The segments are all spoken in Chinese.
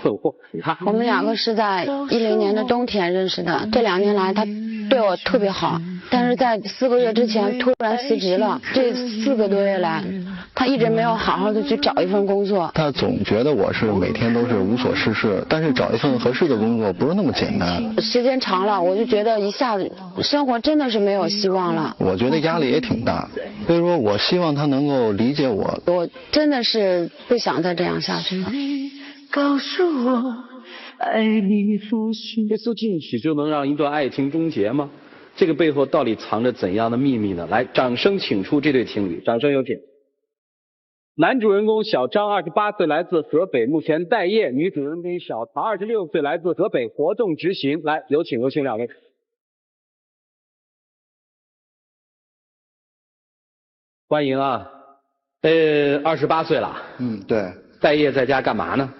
困惑。我们两个是在10年的冬天认识的，这2年来他对我特别好，但是在4个月之前突然辞职了。这4个多月来，他一直没有好好的去找一份工作。他总觉得我是每天都是无所事事，但是找一份合适的工作不是那么简单。时间长了，我就觉得一下子生活真的是没有希望了。我觉得压力也挺大，所以说我希望他能够理解我。我真的是不想再这样下去了。告诉我，爱你不许。耶稣进去就能让一段爱情终结吗？这个背后到底藏着怎样的秘密呢？来，掌声请出这对情侣，掌声有请。男主人公小张28岁，来自河北，目前待业；女主人公小唐26岁，来自河北，活动执行。来，有请2位。欢迎啊，28岁了。对。待业在家干嘛呢？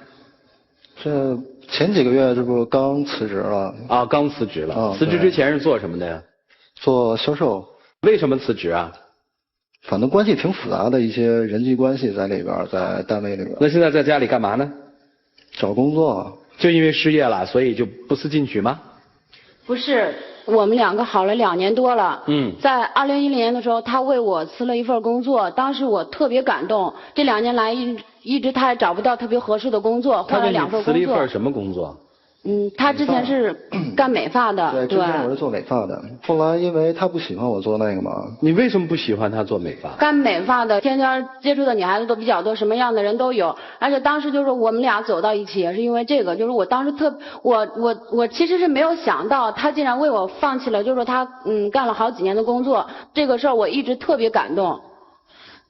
这前几个月这不刚辞职了啊，刚辞职了。辞职之前是做什么的呀？做销售。为什么辞职啊？反正关系挺复杂的一些人际关系在里边，在单位里边。那现在在家里干嘛呢？找工作。就因为失业了，所以就不思进取吗？不是，我们两个好了2年多了。在2010年的时候，他为我辞了一份工作，当时我特别感动。这2年来一直他也找不到特别合适的工作，换了2份工作。他为你辞了一份什么工作？他之前是干美发的。对，之前我是做美发的，后来因为他不喜欢我做那个嘛。你为什么不喜欢他做美发？干美发的，天天接触的女孩子都比较多，什么样的人都有。而且当时就是我们俩走到一起，也是因为这个，就是我当时我其实是没有想到他竟然为我放弃了，就是说他干了好几年的工作，这个事儿我一直特别感动。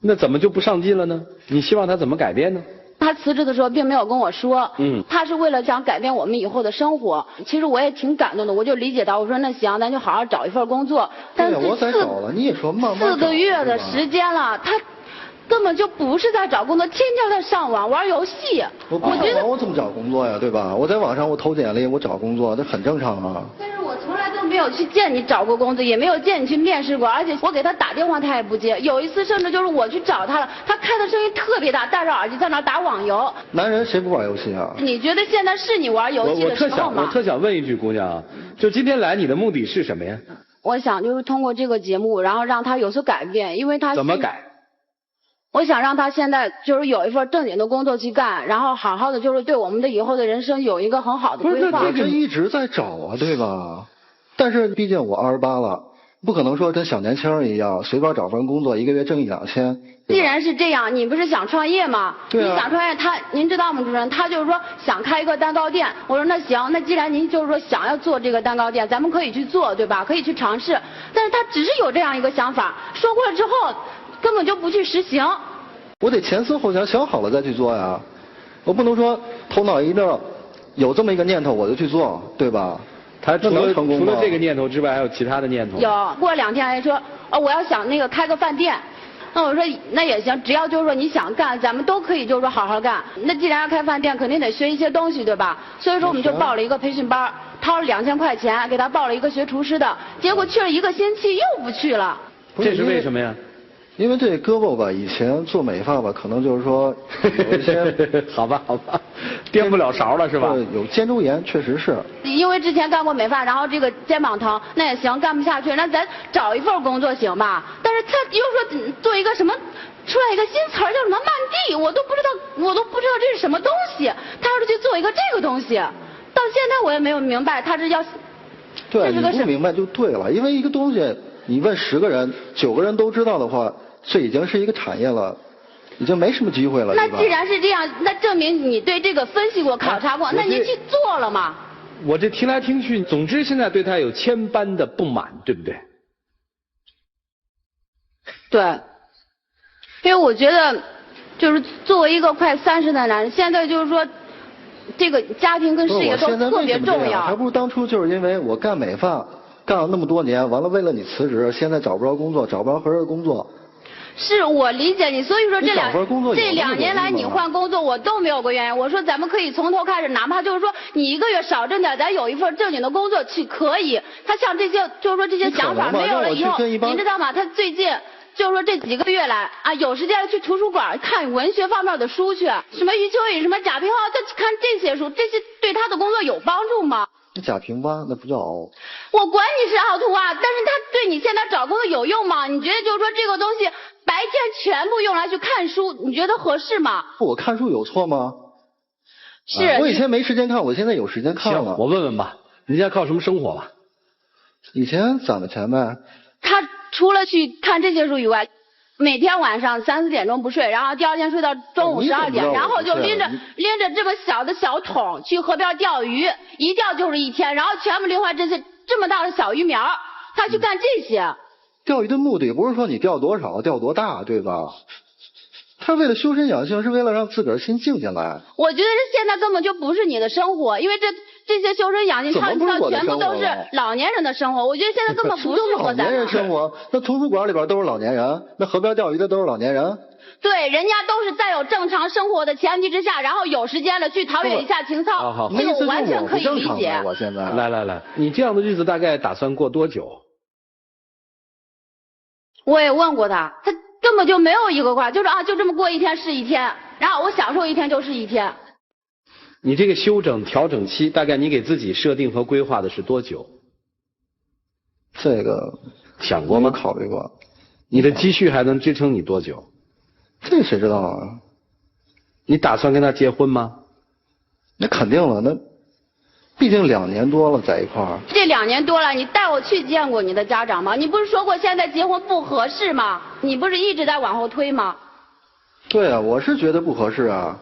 那怎么就不上进了呢？你希望他怎么改变呢？他辞职的时候并没有跟我说，他是为了想改变我们以后的生活。其实我也挺感动的，我就理解到，我说那行，咱就好好找一份工作。但是我才找了，你也说慢慢4个月的时间了，他根本就不是在找工作，天天在上网玩游戏。我觉得我怎么找工作呀，对吧？我在网上我投简历，我找工作，这很正常啊。但是我从来都没有去见你找过工作，也没有见你去面试过，而且我给他打电话他也不接。有一次甚至就是我去找他了，他开的声音特别大，戴着耳机在那打网游。男人谁不玩游戏啊？你觉得现在是你玩游戏的时候吗？我特想问一句，姑娘，就今天来你的目的是什么呀？我想就是通过这个节目，然后让他有所改变，因为他怎么改？我想让他现在就是有一份正经的工作去干，然后好好的就是对我们的以后的人生有一个很好的规划。不是，这一直在找啊，对吧？但是毕竟我28了，不可能说跟小年轻一样随便找份工作，1个月挣1、2千。既然是这样，你不是想创业吗？对啊。你想创业，您知道吗，主任？他就是说想开一个蛋糕店。我说那行，那既然您就是说想要做这个蛋糕店，咱们可以去做，对吧？可以去尝试。但是他只是有这样一个想法，说过了之后根本就不去实行。我得前思后想，想好了再去做呀。我不能说头脑一热有这么一个念头我就去做，对吧？他除了这个念头之外，还有其他的念头？有，过2天还说我要想那个开个饭店。那我说那也行，只要就是说你想干，咱们都可以就是说好好干。那既然要开饭店，肯定得学一些东西，对吧？所以说我们就报了一个培训班，掏了2000块钱给他报了一个学厨师的，结果去了1个星期又不去了。这是为什么呀？因为这胳膊吧，以前做美发吧，可能就是说有一些好吧，颠不了勺了是吧？有肩周炎，确实是。因为之前干过美发，然后这个肩膀疼，那也行，干不下去，那咱找一份工作行吧？但是他又说做一个什么，出来一个新词儿叫什么漫地，我都不知道这是什么东西。他要是去做一个这个东西，到现在我也没有明白他是要。对，你不明白就对了，因为一个东西你问10个人，9个人都知道的话。这已经是一个产业了，已经没什么机会了。那既然是这样，那证明你对这个分析过、考察过，那你去做了吗？我这听来听去，总之现在对他有千般的不满，对不对？对，因为我觉得，就是作为一个快30的男人，现在就是说，这个家庭跟事业都特别重要。还不如当初就是因为我干美发，干了那么多年，完了为了你辞职，现在找不着工作，找不着合适的工作。是我理解你，所以说这2年来你换工作我都没有过原因。我说咱们可以从头开始，哪怕就是说你1个月少挣点，咱有一份正经的工作去可以。他像这些就是说这些想法没有了以后，您知道吗？他最近就是说这几个月来啊，有时间去图书馆看文学方面的书去，什么余秋雨、什么贾平凹，他看这些书，这些对他的工作有帮助吗？贾平凹那不叫熬。我管你是凹凸啊，但是他对你现在找工作有用吗？你觉得就是说这个东西白天全部用来去看书，你觉得合适吗？我看书有错吗？是。我以前没时间看，我现在有时间看了。行，我问问吧，你现在靠什么生活吧？以前攒的钱呗。他除了去看这些书以外，每天晚上3、4点钟不睡，然后第二天睡到中午12点，然后就拎着这么小的小桶去河边钓鱼，一钓就是1天，然后全部拎回这些这么大的小鱼苗，他去干这些。钓鱼的目的不是说你钓多少、钓多大，对吧？他为了修身养性，是为了让自个儿心静下来。我觉得现在根本就不是你的生活，因为这些修身养性，全部都是老年人的生活。我觉得现在根本不适合咱们。老年人生活，那图书馆里边都是老年人，那河边钓鱼的都是老年人。对，人家都是在有正常生活的前提之下，然后有时间了去陶冶一下情操，好，这个我完全可以理解。我现在来，你这样的日子大概打算过多久？我也问过他，他根本就没有一个卦，就是就这么过一天是一天，然后我享受一天就是一天。你这个休整调整期，大概你给自己设定和规划的是多久？这个想过吗？考虑过。你的积蓄还能支撑你多久？这谁知道啊？你打算跟他结婚吗？那肯定了，那毕竟2年多了在一块儿。这2年多了，你带我去见过你的家长吗？你不是说过现在结婚不合适吗？你不是一直在往后推吗？对啊，我是觉得不合适啊。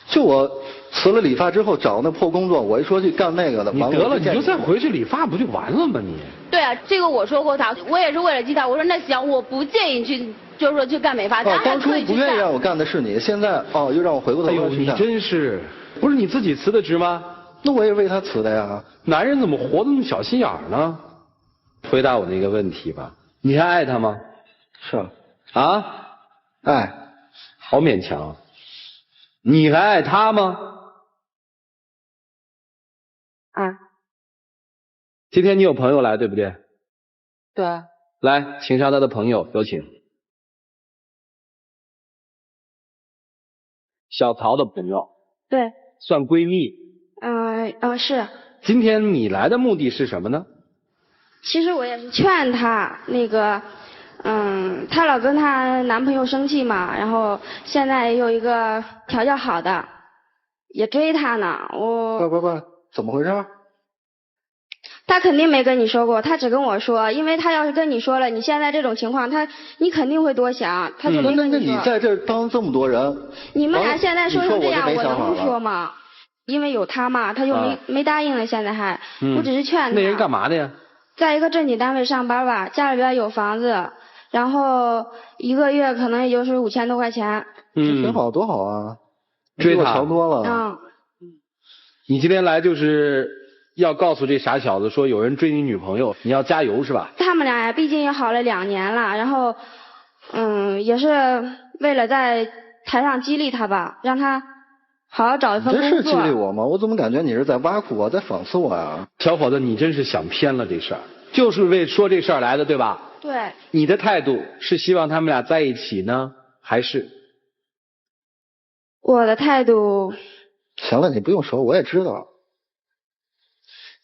就我辞了理发之后找那破工作，我一说去干那个的，你得了，你就再回去理发不就完了吗你？对啊，这个我说过他，我也是为了激他，我说那行，我不建议去，就是说去干美发，咱还当初可以去干。不愿意让我干的是你，现在又让我回过头来去干。你真是，不是你自己辞的职吗？那我也是为他辞的呀。男人怎么活得那么小心眼儿呢？回答我那个问题吧，你还爱他吗？是啊。啊？爱。好勉强。你还爱他吗？啊。今天你有朋友来，对不对？对。来，请上他的朋友，有请。小曹的朋友。对。算闺蜜。是。今天你来的目的是什么呢？其实我也是劝她，她老跟她男朋友生气嘛，然后现在也有一个条件好的，也追她呢。不，怎么回事？她肯定没跟你说过，她只跟我说，因为她要是跟你说了，你现在这种情况，你肯定会多想，她就没跟你说。那你在这当这么多人，你们俩现在说成这样，我能不说吗？因为有他嘛，他就没答应了，现在还，我只是劝他。那人干嘛的呀？在一个正经单位上班吧，家里边有房子，然后1个月可能也就是5000多块钱。挺好，多好啊！追他强多了。你今天来就是要告诉这傻小子说有人追你女朋友，你要加油是吧？他们俩呀，毕竟也好了2年了，然后也是为了在台上激励他吧，让他好好找一份工作。这是激励我吗？我怎么感觉你是在挖苦我，在讽刺我呀？小伙子，你真是想偏了这事儿，就是为说这事儿来的，对吧？对。你的态度是希望他们俩在一起呢，还是？我的态度。行了，你不用说，我也知道。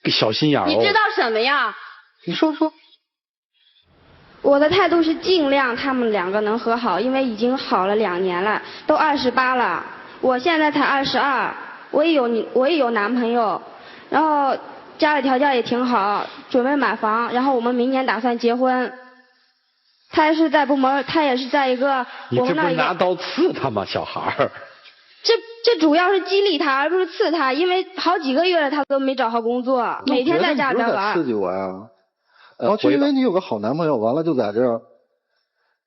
个小心眼儿。你知道什么呀？你说。我的态度是尽量他们2个能和好，因为已经好了2年了，都28了。我现在才22，我也有男朋友，然后家里条件也挺好，准备买房，然后我们明年打算结婚。他也是在一个你这不是拿刀刺他吗，小孩儿？这主要是激励他，而不是刺他，因为好几个月了他都没找好工作，每天在家里边玩。刺激我呀！就因为你有个好男朋友，完了就在这儿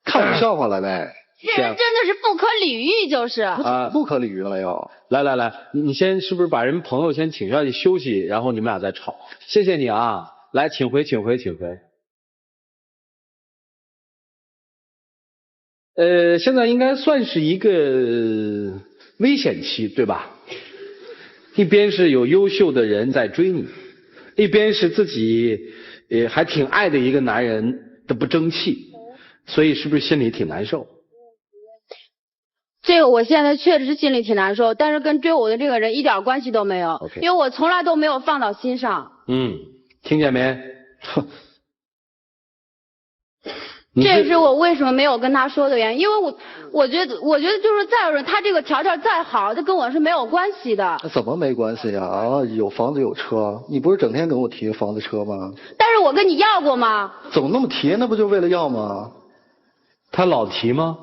看我笑话了呗。这人真的是不可理喻，就是不可理喻了又。来，你先是不是把人朋友先请下去休息，然后你们俩再吵？谢谢你啊，来，请回。现在应该算是一个危险期，对吧？一边是有优秀的人在追你，一边是自己还挺爱的一个男人的不争气。所以是不是心里挺难受？这个我现在确实心里挺难受，但是跟追我的这个人一点关系都没有， Okay. 因为我从来都没有放到心上。听见没？这也是我为什么没有跟他说的原因，因为我觉得就是再有人他这个条件再好，这跟我是没有关系的。那怎么没关系呀？啊，有房子有车，你不是整天跟我提房子车吗？但是我跟你要过吗？怎么那么提？那不就为了要吗？他老提吗？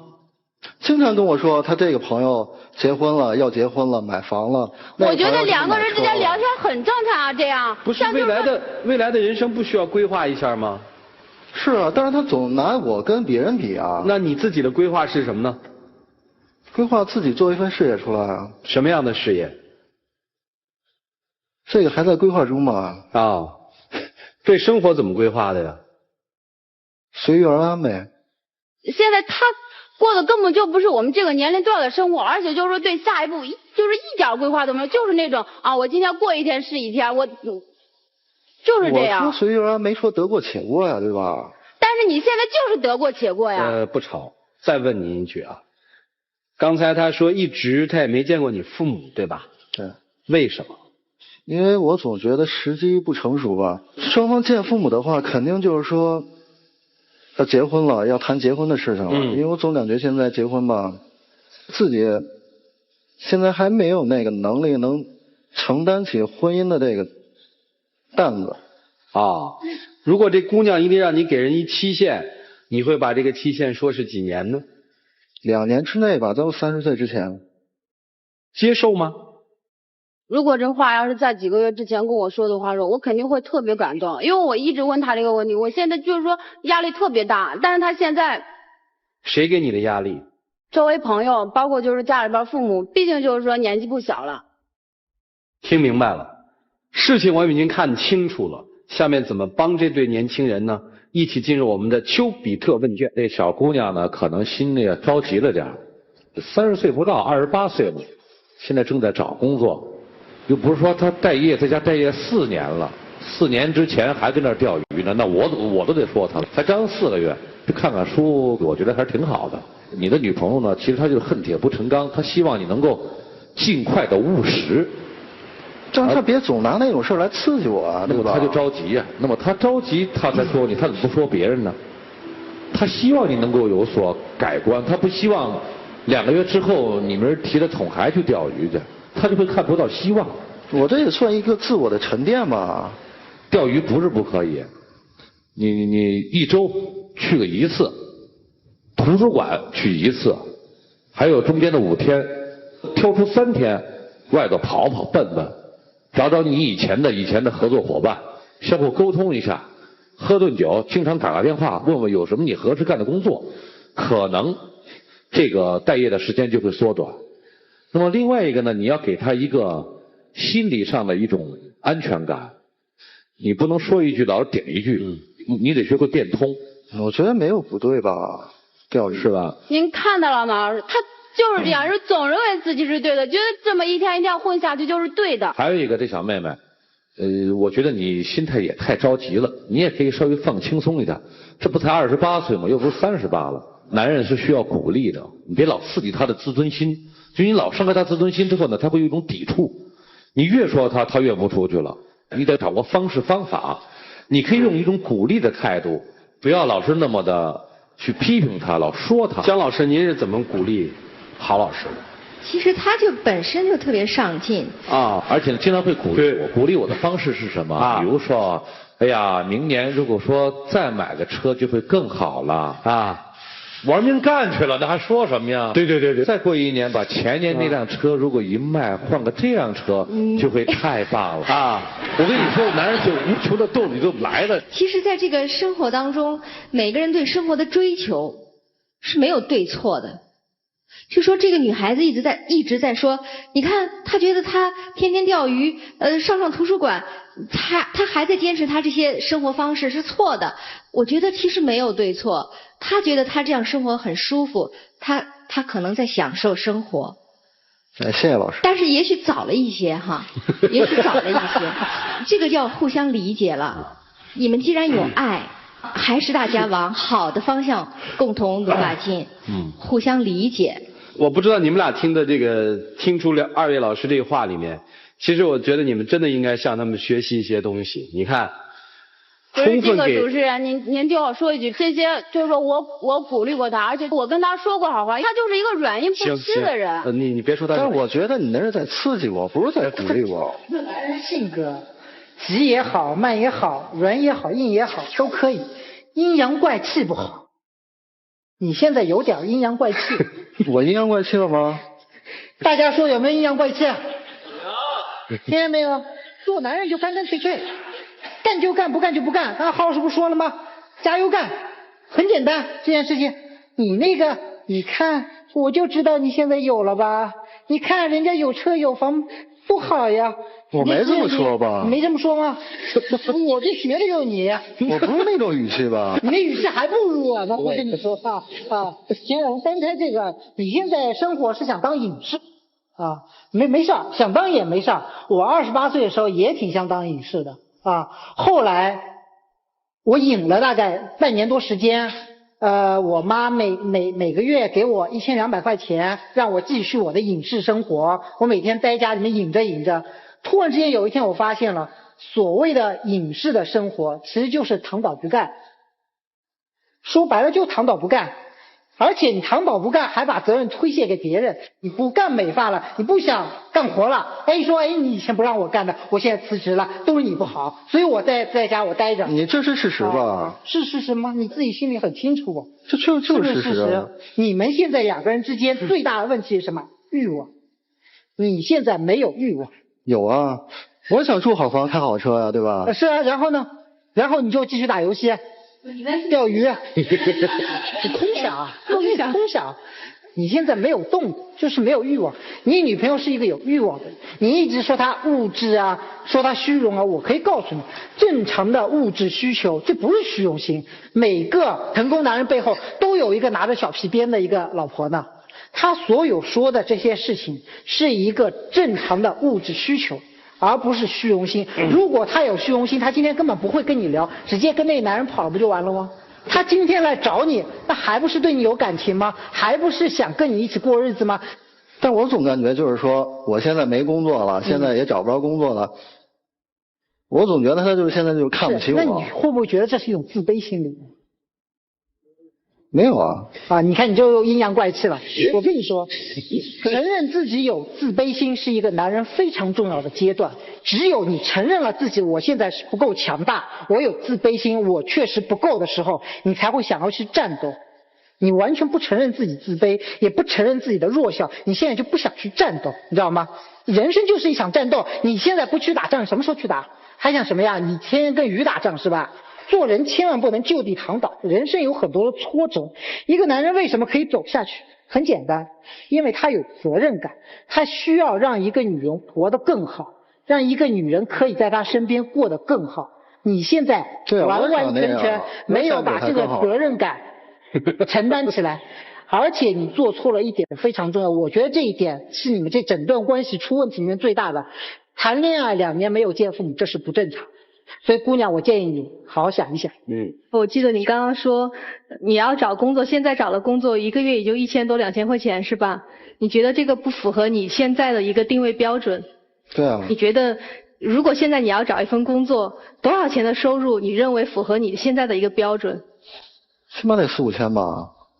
经常跟我说他这个朋友结婚了，要结婚了，买房了。我觉得两个人之间聊天很正常啊，这样。不是未来的人生不需要规划一下吗？是啊，但是他总拿我跟别人比啊。那你自己的规划是什么呢？规划自己做一份事业出来啊。什么样的事业？这个还在规划中嘛。啊，对生活怎么规划的呀？随遇而安呗。现在他过的根本就不是我们这个年龄段的生活，而且就是说对下一步就是一点规划都没有，就是那种啊，我今天过一天是一天，我就是这样。我说随遇而安没说得过且过呀，对吧？但是你现在就是得过且过呀。不吵。再问您一句啊，刚才他说一直他也没见过你父母，对吧？对。为什么？因为我总觉得时机不成熟吧。双方见父母的话，肯定就是说要结婚了，要谈结婚的事情了。因为我总感觉现在结婚吧，自己现在还没有那个能力能承担起婚姻的这个担子。啊，如果这姑娘一定让你给人一期限，你会把这个期限说是几年呢？2年之内吧，在我30岁之前。接受吗？如果这话要是在几个月之前跟我说的话，我肯定会特别感动，因为我一直问他这个问题，我现在就是说压力特别大，但是他现在。谁给你的压力？周围朋友，包括就是家里边父母，毕竟就是说年纪不小了。听明白了，事情我已经看清楚了，下面怎么帮这对年轻人呢？一起进入我们的丘比特问卷。这小姑娘呢，可能心里着急了点，30岁不到，28岁了，现在正在找工作，又不是说她待业，在家待业4年了，4年之前还跟那儿钓鱼呢，那我都得说她了，才刚4个月，去看看书，我觉得还是挺好的。你的女朋友呢，其实她就是恨铁不成钢，她希望你能够尽快的务实。让他别总拿那种事来刺激我啊，对吧？他就着急呀。那么他着急，他才说你，他怎么不说别人呢？他希望你能够有所改观，他不希望2个月之后你们提着桶还去钓鱼去，他就会看不到希望。我这也算一个自我的沉淀吧。钓鱼不是不可以，你1周去个1次，图书馆去1次，还有中间的5天，挑出3天外头跑跑蹦蹦。找找你以前的合作伙伴，相互沟通一下，喝顿酒，经常打个电话，问问有什么你合适干的工作，可能这个待业的时间就会缩短。那么另外一个呢，你要给他一个心理上的一种安全感，你不能说一句老是顶一句，你得学会变通。我觉得没有不对吧，钓鱼是吧？您看到了吗？他就是这样，是总认为自己是对的，觉得这么一天一天混下去就是对的。还有一个，这小妹妹，我觉得你心态也太着急了，你也可以稍微放轻松一点。这不才28岁吗？又不是38了。男人是需要鼓励的，你别老刺激他的自尊心。就你老伤害他自尊心之后呢，他会有一种抵触。你越说他越不出去了。你得掌握方式方法。你可以用一种鼓励的态度，不要老是那么的去批评他，老说他。姜老师，您是怎么鼓励郝老师？其实他就本身就特别上进啊，而且呢经常会鼓励我。鼓励我的方式是什么？啊，比如说，哎呀，明年如果说再买个车就会更好了啊，玩命干去了，那还说什么呀？对。再过1年，把前年那辆车如果一卖，换个这辆车，就会太棒了啊！我跟你说，男人就无穷的动力都来了。其实，在这个生活当中，每个人对生活的追求是没有对错的。就说这个女孩子一直在说，你看她觉得她天天钓鱼，上图书馆，她还在坚持她这些生活方式是错的。我觉得其实没有对错，她觉得她这样生活很舒服，她可能在享受生活。谢谢老师。但是也许早了一些哈，也许早了一些，这个叫互相理解了。你们既然有爱，还是大家往好的方向共同努把劲，互相理解。我不知道你们俩听出了二位老师这个话里面，其实我觉得你们真的应该向他们学习一些东西。你看，不是这个主持人，您听我说一句，这些就是说我鼓励过他，而且我跟他说过好话，他就是一个软硬不吃的人。你别说他。但是我觉得你那是在刺激我，不是在鼓励我。男人性格，急也好，慢也好，软也好，硬也好，都可以。阴阳怪气不好。你现在有点阴阳怪气。我阴阳怪气了吗？大家说有没有阴阳怪气？有。听见没有？做男人就干干脆脆，干就干，不干就不干。刚才郝老师不说了吗？加油干，很简单这件事情。你那个，你看，我就知道你现在有了吧？你看人家有车有房，多好呀！我没这么说吧？你没这么说吗？我就学的就是你。我不是那种语气吧？你那语气还不如我呢。我跟你说啊，行，我们分开这个。你现在生活是想当影视啊？没事，想当也没事。我28岁的时候也挺想当影视的啊。后来我影了大概半年多时间。我妈每个月给我1200块钱，让我继续我的影视生活。我每天在家里面影着。突然之间有一天我发现了，所谓的影视的生活其实就是躺倒不干。说白了就躺倒不干，而且你躺倒不干还把责任推卸给别人。你不干美发了，你不想干活了，说你以前不让我干的，我现在辞职了，都是你不好，所以我在家我待着。你这是事实吧？是事实吗？你自己心里很清楚吧？这就是事实。你们现在两个人之间最大的问题是什么？欲望。你现在没有欲望。有啊，我想住好房开好车呀，对吧？是啊，然后呢？然后你就继续打游戏、钓鱼。你空想。你现在没有动，就是没有欲望。你女朋友是一个有欲望的人，你一直说她物质啊，说她虚荣啊，我可以告诉你，正常的物质需求，这不是虚荣心。每个成功男人背后都有一个拿着小皮鞭的一个老婆呢。他所有说的这些事情是一个正常的物质需求，而不是虚荣心。如果他有虚荣心，他今天根本不会跟你聊，直接跟那个男人跑了不就完了吗？他今天来找你，那还不是对你有感情吗？还不是想跟你一起过日子吗？但我总感觉就是说，我现在没工作了，现在也找不着工作了，我总觉得他就是现在就看不起我。那你会不会觉得这是一种自卑心理？没有啊！你看你就阴阳怪气了。我跟你说，承认自己有自卑心是一个男人非常重要的阶段。只有你承认了自己我现在是不够强大，我有自卑心，我确实不够的时候，你才会想要去战斗。你完全不承认自己自卑，也不承认自己的弱小，你现在就不想去战斗，你知道吗？人生就是一场战斗，你现在不去打仗，什么时候去打？还想什么呀？你天天跟鱼打仗是吧？做人千万不能就地躺倒，人生有很多的挫折。一个男人为什么可以走下去？很简单，因为他有责任感，他需要让一个女人活得更好，让一个女人可以在他身边过得更好。你现在完完全全没有把这个责任感承担起来，而且你做错了一点非常重要，我觉得这一点是你们这整段关系出问题里面最大的。谈恋爱2年没有见父母，这是不正常。所以姑娘，我建议你好好想一想。我记得你刚刚说你要找工作，现在找了工作1个月也就1000多2000块钱是吧？你觉得这个不符合你现在的一个定位标准？对啊。你觉得如果现在你要找一份工作，多少钱的收入你认为符合你现在的一个标准？起码得4、5千吧。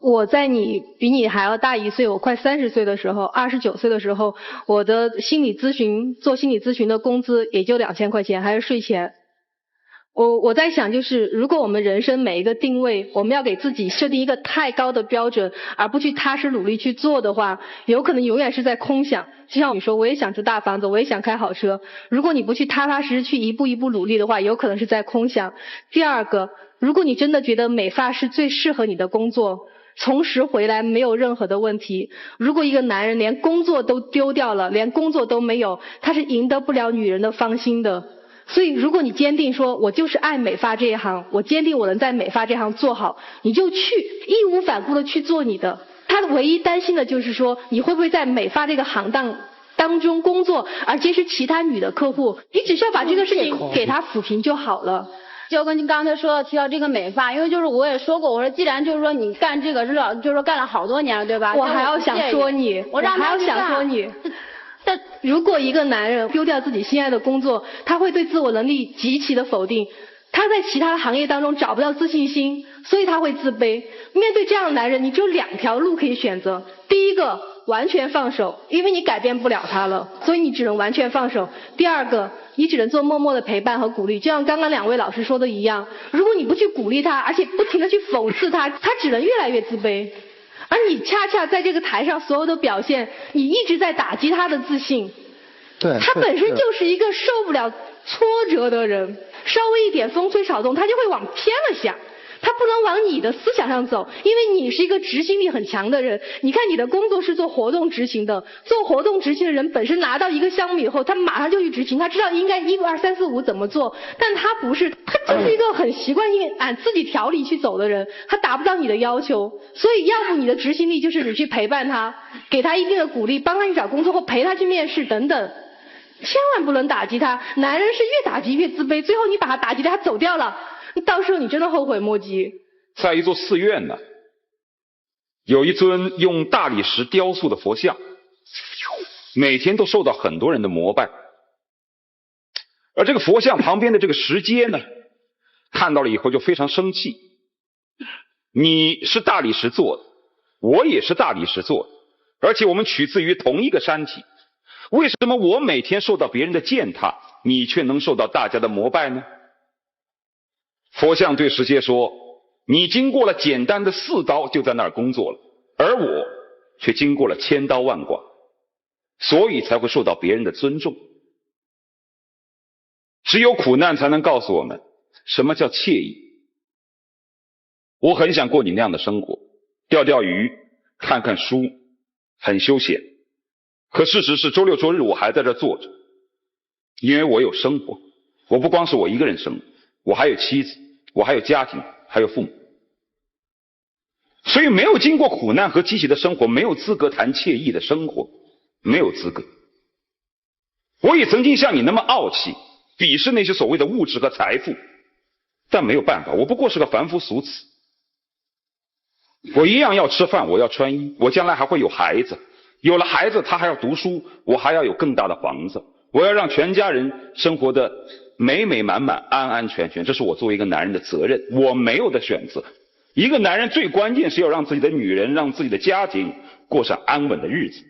我在比你还要大1岁，我快30岁的时候，29岁的时候，我的做心理咨询的工资也就2000块钱，还是税前。我在想，就是如果我们人生每一个定位，我们要给自己设定一个太高的标准，而不去踏实努力去做的话，有可能永远是在空想。就像你说，我也想住大房子，我也想开好车，如果你不去踏踏实实去一步一步努力的话，有可能是在空想。第二个，如果你真的觉得美发是最适合你的工作，从实回来没有任何的问题。如果一个男人连工作都丢掉了，连工作都没有，他是赢得不了女人的芳心的。所以如果你坚定说我就是爱美发这一行，我坚定我能在美发这行做好，你就去义无反顾的去做你的。他唯一担心的就是说你会不会在美发这个行当中工作而结识其他女的客户，你只需要把这个事情给他抚平就好了。就跟您刚才说提到这个美发，因为就是我也说过，我说既然就是说你干这个是就是说干了好多年了，对吧？我还要想说你，我还要想说你。但如果一个男人丢掉自己心爱的工作，他会对自我能力极其的否定，他在其他的行业当中找不到自信心，所以他会自卑。面对这样的男人，你只有2条路可以选择。第一个，完全放手，因为你改变不了他了，所以你只能完全放手。第二个，你只能做默默的陪伴和鼓励，就像刚刚2位老师说的一样，如果你不去鼓励他，而且不停的去讽刺他，他只能越来越自卑。而你恰恰在这个台上所有的表现，你一直在打击他的自信。对，他本身就是一个受不了挫折的人，稍微一点风吹草动，他就会往偏了想。他不能往你的思想上走，因为你是一个执行力很强的人。你看你的工作是做活动执行的，做活动执行的人本身拿到一个项目以后，他马上就去执行，他知道应该1、2、3、4、5怎么做，但他不是，他就是一个很习惯性按自己条理去走的人，他达不到你的要求。所以要不你的执行力就是你去陪伴他，给他一定的鼓励，帮他去找工作或陪他去面试等等。千万不能打击他，男人是越打击越自卑，最后你把他打击的他走掉了，到时候你真的后悔莫及。在一座寺院呢，有一尊用大理石雕塑的佛像，每天都受到很多人的膜拜。而这个佛像旁边的这个石阶呢，看到了以后就非常生气。你是大理石做的，我也是大理石做的，而且我们取自于同一个山体，为什么我每天受到别人的践踏，你却能受到大家的膜拜呢？佛像对石阶说，你经过了简单的4刀就在那儿工作了，而我却经过了千刀万剐，所以才会受到别人的尊重。只有苦难才能告诉我们什么叫惬意。我很想过你那样的生活，钓钓鱼，看看书，很休闲。可事实是周6周日我还在这坐着，因为我有生活。我不光是我一个人生活，我还有妻子，我还有家庭，还有父母。所以没有经过苦难和积极的生活，没有资格谈惬意的生活，没有资格。我也曾经像你那么傲气，鄙视那些所谓的物质和财富，但没有办法，我不过是个凡夫俗子。我一样要吃饭，我要穿衣，我将来还会有孩子，有了孩子他还要读书，我还要有更大的房子，我要让全家人生活的美美满满，安安全全，这是我作为一个男人的责任，我没有的选择。一个男人最关键是要让自己的女人，让自己的家庭过上安稳的日子，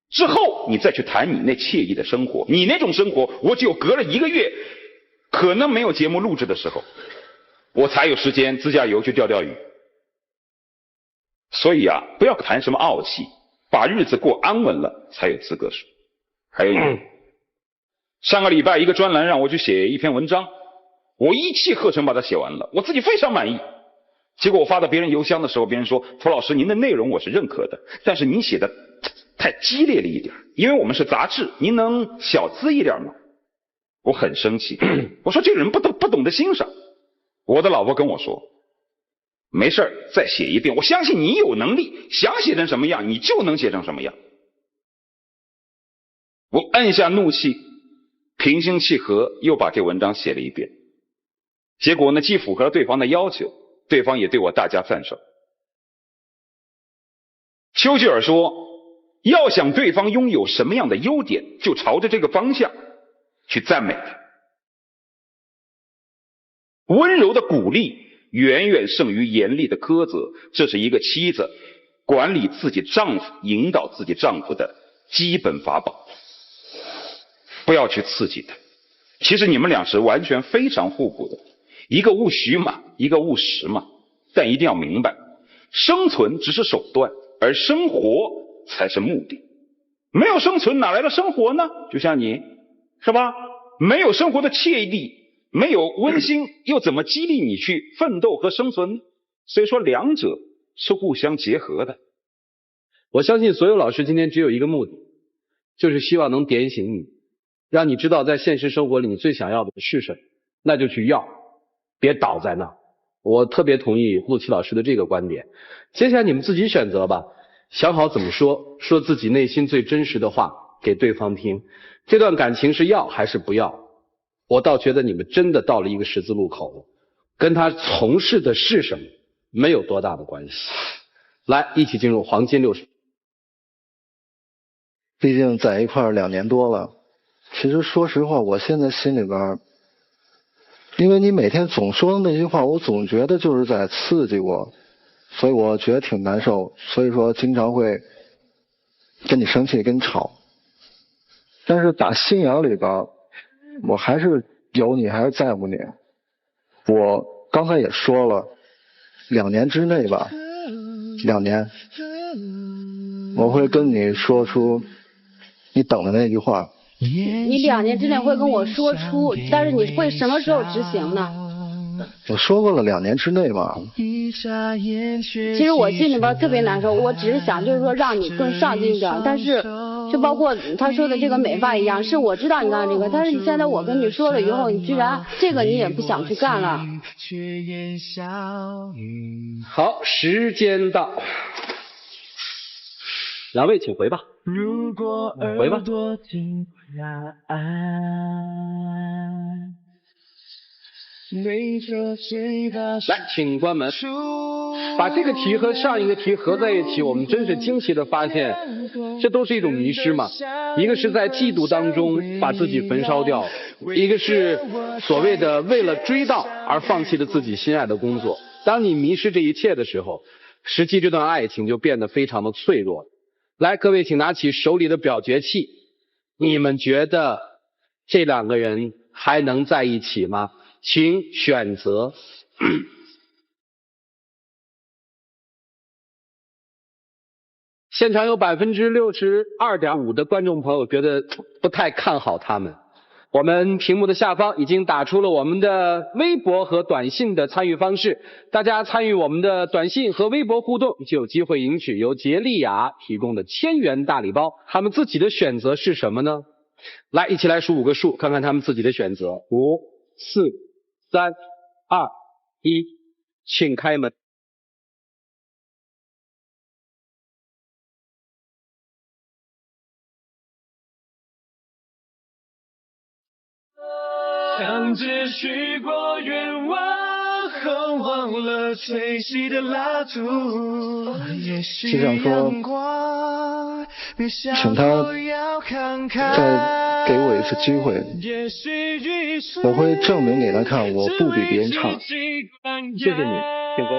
之后你再去谈你那惬意的生活。你那种生活，我只有隔了1个月可能没有节目录制的时候，我才有时间自驾游去钓钓鱼。所以啊，不要谈什么傲气，把日子过安稳了才有资格说。还有你，上个礼拜一个专栏让我去写一篇文章，我一气呵成把它写完了，我自己非常满意。结果我发到别人邮箱的时候，别人说，涂老师您的内容我是认可的，但是您写的太激烈了一点，因为我们是杂志，您能小资一点吗？我很生气，我说这个人不懂得欣赏。我的老婆跟我说，没事儿，再写一遍，我相信你有能力，想写成什么样你就能写成什么样。我按下怒气，平心气和，又把这文章写了一遍。结果呢，既符合了对方的要求，对方也对我大加赞赏。丘吉尔说，要想对方拥有什么样的优点，就朝着这个方向去赞美他。温柔的鼓励远远胜于严厉的苛责，这是一个妻子管理自己丈夫、引导自己丈夫的基本法宝。不要去刺激他，其实你们俩是完全非常互补的，一个务虚嘛，一个务实嘛。但一定要明白，生存只是手段，而生活才是目的。没有生存哪来的生活呢？就像你，是吧？没有生活的惬意，没有温馨，又怎么激励你去奋斗和生存？所以说两者是互相结合的。我相信所有老师今天只有一个目的，就是希望能点醒你，让你知道在现实生活里你最想要的是什么，那就去要，别倒在那。我特别同意陆琪老师的这个观点。接下来你们自己选择吧，想好怎么说，说自己内心最真实的话给对方听。这段感情是要还是不要？我倒觉得你们真的到了一个十字路口了。跟他从事的是什么没有多大的关系。来，一起进入黄金60。毕竟在一块儿2年多了，其实说实话，我现在心里边，因为你每天总说的那句话，我总觉得就是在刺激我，所以我觉得挺难受，所以说经常会跟你生气，跟你吵。但是打心眼里边，我还是有你，还是在乎你。我刚才也说了，2年之内吧，2年，我会跟你说出你等的那句话。你2年之内会跟我说出，但是你会什么时候执行呢？我说过了2年之内嘛。其实我心里边特别难受，我只是想就是说让你更上进一点，但是就包括他说的这个美发一样，是我知道你干这个，但是你现在我跟你说了以后，你居然这个你也不想去干了。好，时间到，两位请回吧。回吧。来，请关门。把这个题和上一个题合在一起，我们真是惊奇的发现，这都是一种迷失嘛。一个是在嫉妒当中把自己焚烧掉，一个是所谓的为了追到而放弃了自己心爱的工作。当你迷失这一切的时候，实际这段爱情就变得非常的脆弱。来，各位请拿起手里的表决器，你们觉得这2个人还能在一起吗？请选择。现场有62.5%的观众朋友觉得不太看好他们。我们屏幕的下方已经打出了我们的微博和短信的参与方式，大家参与我们的短信和微博互动，就有机会赢取由杰利亚提供的1000元大礼包。他们自己的选择是什么呢？来，一起来数5个数，看看他们自己的选择。5、4、3、2、1，请开门。像只许过愿望后忘了吹熄的蜡烛，是想说，请他再给我一次机会，我会证明给他看，我不比别人差。谢谢你，建哥。